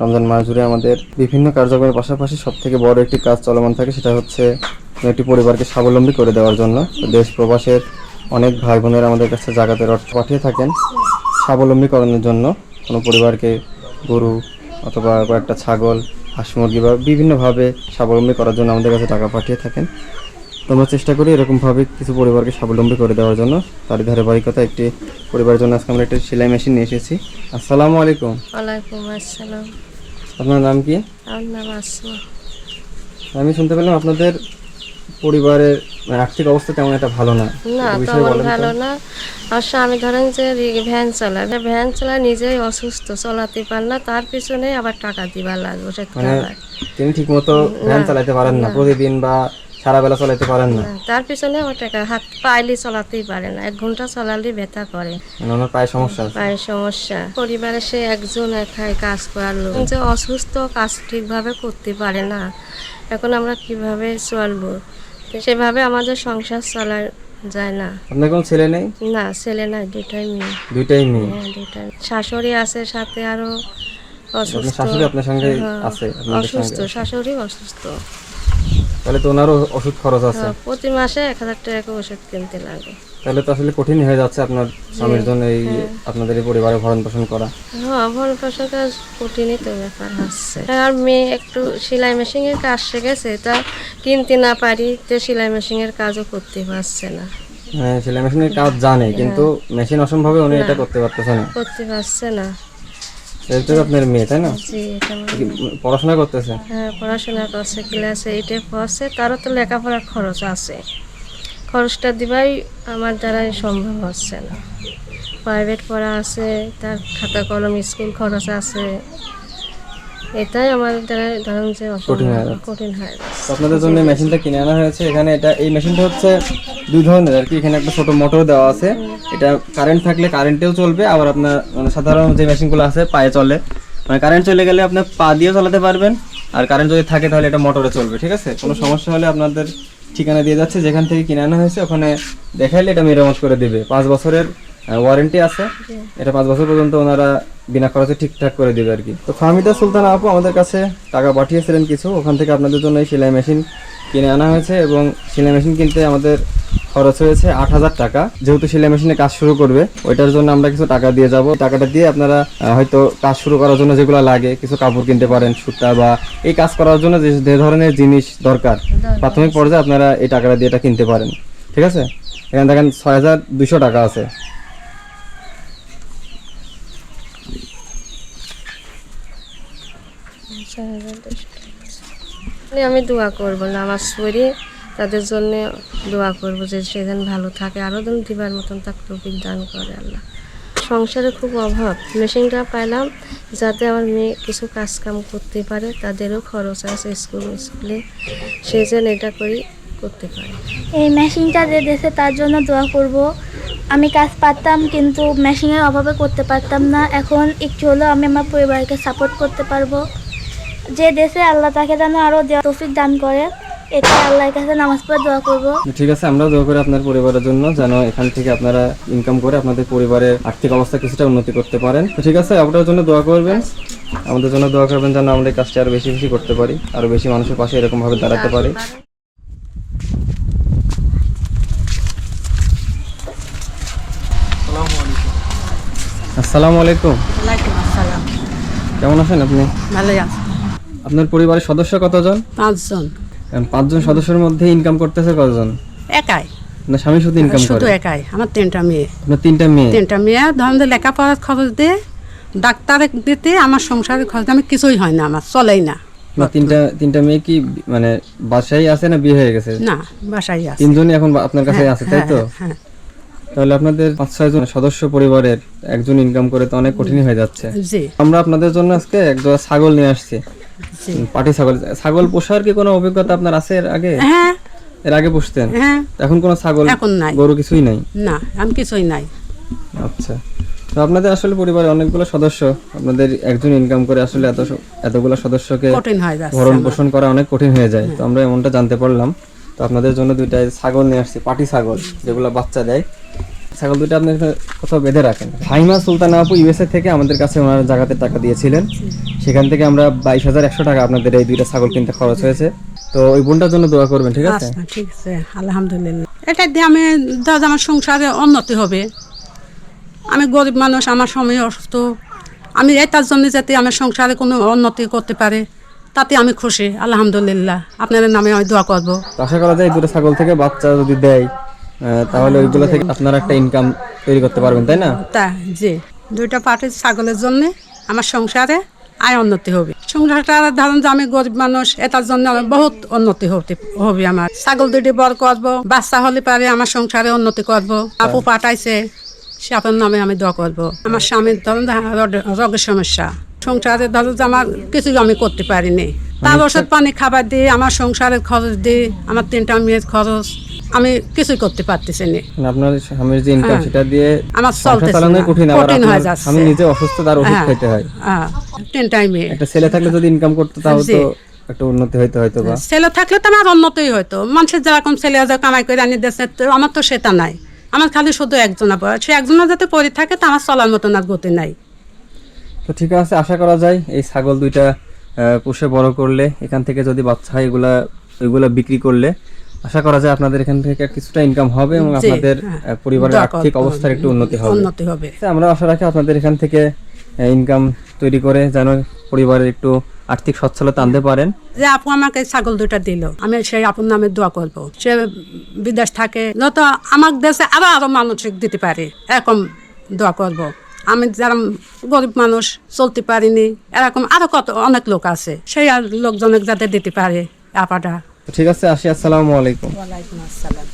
রমজান মাস জুড়ে আমাদের বিভিন্ন কার্যক্রমের পাশাপাশি সবথেকে বড় একটি কাজ চলমান থাকে, সেটা হচ্ছে একটি পরিবারকে স্বাবলম্বী করে দেওয়ার জন্য। দেশ প্রবাসের অনেক ভাই বোনেরা আমাদের কাছে জাকাতের অর্থ পাঠিয়ে থাকেন স্বাবলম্বী করানোর জন্য। কোনো পরিবারকে গরু অথবা কয়েকটা ছাগল, হাঁস মুরগি বা বিভিন্নভাবে স্বাবলম্বী করার জন্য আমাদের কাছে টাকা পাঠিয়ে থাকেন। তো আমরা চেষ্টা করি এরকমভাবে কিছু পরিবারকে স্বাবলম্বী করে দেওয়ার জন্য। তারই ধারাবাহিকতা একটি পরিবারের জন্য আজকে আমরা একটা সেলাই মেশিন নিয়ে এসেছি। আসসালামু আলাইকুম। ওয়ালাইকুম আসসালাম। আপনার নাম কি? আমার নাম আসমা। আমি শুনতে পেলাম আপনাদের পরিবারের আর্থিক অবস্থা তেমন একটা ভালো না। না, এই বিষয়ে তেমন বলেন তো। ভালো না। আর আমি ধরেন যে ভ্যান চালায় নিজেই অসুস্থ, চলাতে পার না, তার পিছনে আবার টাকা দিবার লাগে ওষুধ মানে খাবার। তিনি ঠিকমতো ভ্যান চালাতে পারেন না, প্রতিদিন বা সারা বেলা চালাতে পারেন না। তার পিছনে আবার টাকা, হাত পাইলে চলাতেই পারে না, 1 ঘন্টা চলালে ব্যথা করে, মানে ওনার পায়ে সমস্যা আছে। পায়ের সমস্যা। পরিবারে সে একজন একাই কাজ করার লোক, যে অসুস্থ, কাজ ঠিকভাবে করতে পারে না। এখন আমরা কিভাবে চলবো? তো সেভাবে আমাদের সংসার চলা যায় না। আপনার কোনো ছেলে নেই? না, ছেলে না, দুটাই মেয়ে। দুইটাই মেয়ে। হ্যাঁ, দুটাই। শাশুড়ি আছে, সাথে আরো আপনার অসুস্থ। শাশুড়ি আপনার সঙ্গে হ্যাঁ, আছে? আপনাদের অসুস্থ, সঙ্গে? শাশুড়ি অসুস্থ। তাহলে তো ওনারও ওষুধ খরচ আছে। হ্যাঁ, প্রতি মাসে 1000 টাকা ওষুধ কিনতে লাগে। তাহলে তো আসলে কঠিন হয়ে যাচ্ছে আপনার স্বামীর জন্য এই আপনাদের এই পরিবারে ভরণ পোষণ করা। হ্যাঁ, ভরণ পোষণ কাজ কঠিনই তো ব্যাপার হচ্ছে। আর মেয়ে একটু সেলাই মেশিনের কাজ শিখেছে, তা কিনতে না পারি, তো সেলাই মেশিনের কাজও করতে পারছে না। হ্যাঁ, সেলাই মেশিনের কাজ জানে, কিন্তু মেশিন অসম্ভবে উনি এটা করতে পারতেছে না। করতে পারছে না। এটা তো আপনার মেয়ে, তাই না? জি, এটা আমার কি পড়াশোনা করতেছে? হ্যাঁ, পড়াশোনা করছে, ক্লাস 8-এ পড়ছে। তারও তো লেখাপড়ার খরচ আছে, খরচটা দিবাই আমার দ্বারা সম্ভব হচ্ছে না। প্রাইভেট পড়া আছে, তার খাতা কলম, স্কুল খরচ আছে, এটাই আমার দ্বারা ধরুন যে কঠিন হয়ে যাচ্ছে। তো আপনাদের জন্য মেশিনটা কিনে আনা হয়েছে। এখানে এই মেশিনটা হচ্ছে 2 ধরনের আর কি। এখানে একটা ছোট মোটর দেওয়া আছে, এটা কারেন্ট থাকলে কারেন্টেও চলবে, আবার আপনার মানে সাধারণ যে মেশিনগুলো আছে পায়ে চলে, মানে কারেন্ট চলে গেলে আপনি পা দিয়ে চালাতে পারবেন, আর কারেন্ট যদি থাকে তাহলে এটা মোটরে চলবে। ঠিক আছে, কোনো সমস্যা হলে আপনাদের ঠিকানা দিয়ে যাচ্ছে, যেখান থেকে কিনে আনা হয়েছে ওখানে দেখাইলে এটা মেরামত করে দিবে। 5 বছরের ওয়ারেন্টি আছে, এটা 5 বছর পর্যন্ত ওনারা বিনা খরচে ঠিকঠাক করে দিবে আর কি। তো ফাহমিদা সুলতানা আপু আমাদের কাছে টাকা পাঠিয়েছিলেন কিছু, ওখান থেকে আপনাদের জন্য এই সেলাই মেশিন কিনে আনা হয়েছে। এবং সেলাই মেশিন কিনতে আমাদের খরচ হয়েছে 8000 টাকা। যেহেতু সেলাই মেশিনে কাজ শুরু করবে, ওইটার জন্য আমরা কিছু টাকা দিয়ে যাব। টাকাটা দিয়ে আপনারা হয়তো কাজ শুরু করার জন্য যেগুলো লাগে, কিছু কাপড় কিনতে পারেন, সুতা, বা এই কাজ করার জন্য যে ধরনের জিনিস দরকার প্রাথমিক পর্যায়ে আপনারা এই টাকাটা দিয়ে এটা কিনতে পারেন। ঠিক আছে, এখানে দেখেন 6200 টাকা আছে। আমি দোয়া করবো না, আমার শরীরে তাদের জন্য দোয়া করবো যে সেদিন ভালো থাকে, আরও দিন দিবার মতন তাকে তৌফিক দান করে আল্লাহ। সংসারে খুব অভাব, মেশিনটা পাইলাম যাতে আমার মেয়ে কিছু কাজ কাম করতে পারে, তাদেরও খরচ আছে স্কুলে, সেই জন্য এটা করতে পারে। এই মেশিনটা যে দেশে তার জন্য দোয়া করব। আমি কাজ পারতাম, কিন্তু মেশিনের অভাবে করতে পারতাম না। এখন একটু হলেও আমি আমার পরিবারকে সাপোর্ট করতে পারবো। যে দেশে আল্লাহ তাকে যেন আরও তৌফিক দান করে, এটা আল্লাহর কাছে নামাজ পড়ে দোয়া করব। ঠিক আছে, আমরা দোয়া করি আপনার পরিবারের জন্য, যেন এখান থেকে আপনারা ইনকাম করে আপনাদের পরিবারের আর্থিক অবস্থা কিছুটা উন্নতি করতে পারেন। তো ঠিক আছে, আপনার জন্য দোয়া করবেন, আমাদের জন্য দোয়া করবেন, যেন আমরা এই কাজটা আরো বেশি বেশি করতে পারি, আরো বেশি মানুষের পাশে এরকম ভাবে দাঁড়াতে পারি। আসসালামু আলাইকুম। ওয়ালাইকুম আসসালাম। কেমন আছেন আপনি? ভালোই আছি। আপনার পরিবারের সদস্য কতজন? 5 জন। 5 জন সদস্যের মধ্যে ইনকাম করতেছে কতজন? একাই। না, স্বামী শুধু ইনকাম শুধু করে? একাই। আমার 3টা মেয়ে। আপনার 3টা মেয়ে? 3টা মেয়ে ধরেন যে লেখাপড়ার খরচ দিয়ে, ডাক্তার দিতে, আমার সংসারের খরচ আমি কিছুই হয় না, আমার চলেই না। না, তিনটা মেয়ে কি মানে বাসায় আছে না বিয়ে হয়ে গেছে? না, বাসায় আছে। 3 জনই এখন আপনার কাছে আছে, তাই তো? হ্যাঁ। তাহলে আপনাদের 5-6 জন সদস্য পরিবারের একজন ইনকাম করে তো অনেক কঠিন হয়ে যাচ্ছে। জি আমরা আপনাদের জন্য আজকে এক জোড়া ছাগল নিয়ে আসছি, জি। পাটি ছাগল। ছাগল পোষার কি কোনো অভিজ্ঞতা আপনার আছে এর আগে? হ্যাঁ এর আগে পুষতেন? হ্যাঁ। এখন কোনো ছাগল এখন নাই, গরু কিছুই নাই? না, আমি কিছুই নাই। আচ্ছা, তো আপনাদের আসলে পরিবারে অনেকগুলো সদস্য, আপনাদের একজন ইনকাম করে আসলে এতগুলো সদস্যকে কঠিন হয়ে যাচ্ছে ভরণ আমার। পোষণ করা অনেক কঠিন হয়ে যায়। তো আমরা এমনটা জানতে পারলাম। তো আপনাদের জন্য 2টা ছাগল নিয়ে আসছি, পাটি ছাগল, যেগুলো বাচ্চা দেয়। ছাগল দুটো আপনি কোথাও বেঁধে রাখেন। ফাহিমা সুলতানা আপু ইউএসএ থেকে আমাদের কাছে ওনার জায়গাতে টাকা দিয়েছিলেন, সেখান থেকে আমরা 22,100 টাকা আপনাদের এই দুইটা ছাগল কিনতে খরচ হয়েছে। তো ওই বোনটার জন্য দোয়া করবেন, ঠিক আছে? আচ্ছা ঠিক আছে, আলহামদুলিল্লাহ। এটা দিয়ে আমি ধর আমার সংসারে উন্নতি হবে। আমি গরিব মানুষ, আমার স্বামী অসুস্থ, আমি এটার জন্য যাতে আমার সংসারে কোনো উন্নতি করতে পারে তাতে আমি খুশি, আলহামদুলিল্লাহ। আপনাদের নামে আমি দোয়া করবো। তো আশা করা যায় এই দুটো ছাগল থেকে বাচ্চা যদি দেয় তাহলে ওইগুলো থেকে আপনারা একটা ইনকাম তৈরি করতে পারবেন, তাই না? তা জি, দুইটা পাটির ছাগলের জন্য আমার সংসারে আয় উন্নতি হবে। সংসারটা ধরেন যে আমি গরিব মানুষ, এটার জন্য আমার বহুত উন্নতি হবে। আমার ছাগল দুটি বড় করবো, বাচ্চা হলে পারে আমার সংসারে উন্নতি করবো। আপু পাঠাইছে, সে আপনার নামে আমি দোয়া করবো। আমার স্বামীর ধরেন রোগের সমস্যা, সংসারে ধরেন যে আমার কিছু আমি করতে পারিনি, তার ওষুধ পানি খাবার দিয়ে আমার সংসারের খরচ দিয়ে আমার 3টা মেয়ের খরচ আমি কিছুই করতে পারতেছি না। মানে আপনার স্বামীর যে ইনকাম সেটা দিয়ে আমার সংসার চলতেছে চালানোই না, কঠিন, আবার কঠিন হয়ে আপনার যাচ্ছে। স্বামী নিজে অসুস্থ, তার ওষুধ হ্যাঁ, খেতে হয়। 3টাই মেয়ে। একটা ছেলে থাকলে যদি ইনকাম করতে তাও জি। তো একটা উন্নতি হইতো হয়তো বা। ছেলে থাকলে তো আমার উন্নতই হয়তো। মানুষের যেরকম ছেলে যা কামাই করে আনি দিচ্ছে, তো আমার তো সেটা নাই। আমার খালি শুধু একজনা পড়ে, সে একজনা যাতে পড়ে থাকে তো আমার চলার মতন আর গতি নাই। তো ঠিক আছে, আশা করা যায় এই ছাগল দুইটা পুষে বড় করলে, এখান থেকে যদি বাচ্চা হয় ওইগুলা বিক্রি করলে আশা করা যায় আপনাদের এখান থেকে কিছুটা ইনকাম হবে এবং জি, আপনাদের হ্যাঁ। পরিবারের দোয়া আর্থিক করবো। অবস্থার একটু উন্নতি হবে। উন্নতি হবে। আমরা আশা রাখি আপনাদের এখান থেকে ইনকাম তৈরি করে যেন পরিবারের একটু আর্থিক সচ্ছলতা আনতে পারেন। যে আপু আমাকে ছাগল দুটা দিল, আমি সেই আপুর নামে দোয়া করব। সে বিদেশ থাকে, যত আমার দেশে আরো মানসিক দিতে পারে এরকম দোয়া করব। আমি যারা গরিব মানুষ, চলতে পারিনি, এরকম আরো কত অনেক লোক আছে, সেই লোকজনের যাতে দিতে পারে আপাটা। ঠিক আছে, আসি। আসসালামু আলাইকুম। ওয়ালাইকুম আসসালাম।